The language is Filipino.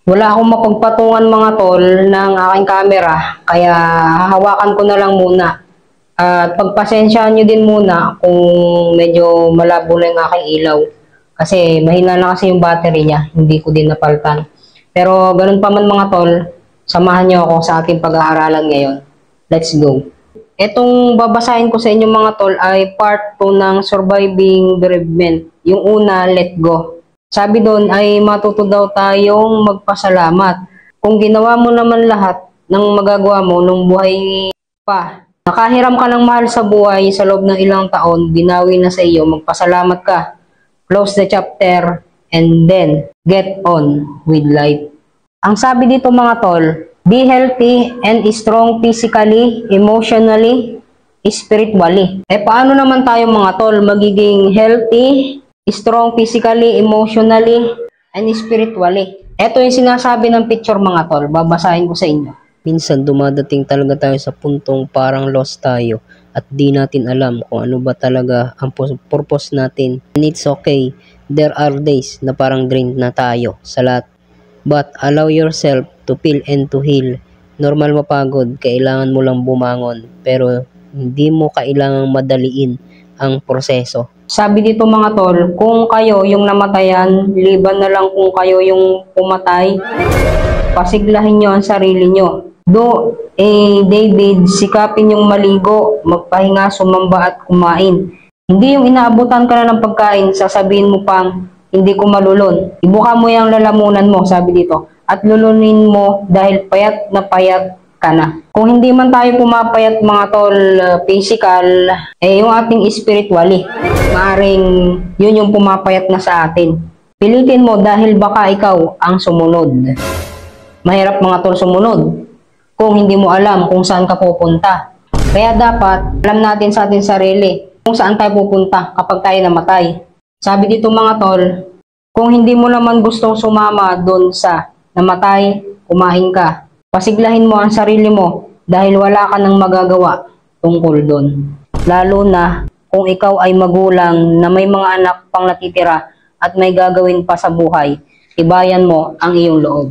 Wala akong mapagpatungan mga tol ng aking camera, kaya hahawakan ko na lang muna. At pagpasensyaan nyo din muna kung medyo malabo na yung aking ilaw. Kasi mahina na kasi yung battery niya, hindi ko din napalitan. Pero ganun pa man mga tol, samahan nyo ako sa ating pag-aaralan ngayon. Let's go! Etong babasahin ko sa inyo mga tol ay part 2 ng Surviving Bereavement. Yung una, Let Go. Sabi doon ay matuto daw tayong magpasalamat. Kung ginawa mo naman lahat ng magagawa mo nung buhay pa, nakahiram ka ng mahal sa buhay sa loob ng ilang taon, binawi na sa iyo, magpasalamat ka. Close the chapter and then get on with life. Ang sabi dito mga tol, be healthy and strong physically, emotionally, spiritually. Paano naman tayo mga tol magiging healthy, strong physically, emotionally, and spiritually? Ito yung sinasabi ng picture mga tol. Babasahin ko sa inyo. Minsan dumadating talaga tayo sa puntong parang lost tayo at di natin alam kung ano ba talaga ang purpose natin. And it's okay. There are days na parang drained na tayo sa lahat. But allow yourself to feel and to heal. Normal mapagod, kailangan mo lang bumangon. Pero hindi mo kailangang madaliin ang proseso. Sabi dito mga tol, kung kayo yung namatayan, liban na lang kung kayo yung pumatay, pasiglahin nyo ang sarili nyo. David, sikapin yung maligo, magpahinga, sumamba at kumain. Hindi yung inaabutan ka na ng pagkain, sasabihin mo pang, hindi ko malulon. Ibuka mo yung lalamunan mo, sabi dito, at lulunin mo dahil payat na payat ka na. Kung hindi man tayo pumapayat mga tol physical, yung ating spiritually, maaring yun yung pumapayat na sa atin. Pilitin mo dahil baka ikaw ang sumunod. Mahirap mga tol sumunod kung hindi mo alam kung saan ka pupunta. Kaya dapat alam natin sa ating sarili kung saan tayo pupunta kapag tayo namatay. Sabi dito mga tol, kung hindi mo naman gustong sumama doon sa namatay, kumain ka. Pasiglahin mo ang sarili mo dahil wala ka nang magagawa tungkol doon. Lalo na kung ikaw ay magulang na may mga anak pang natitira at may gagawin pa sa buhay, tibayan mo ang iyong loob.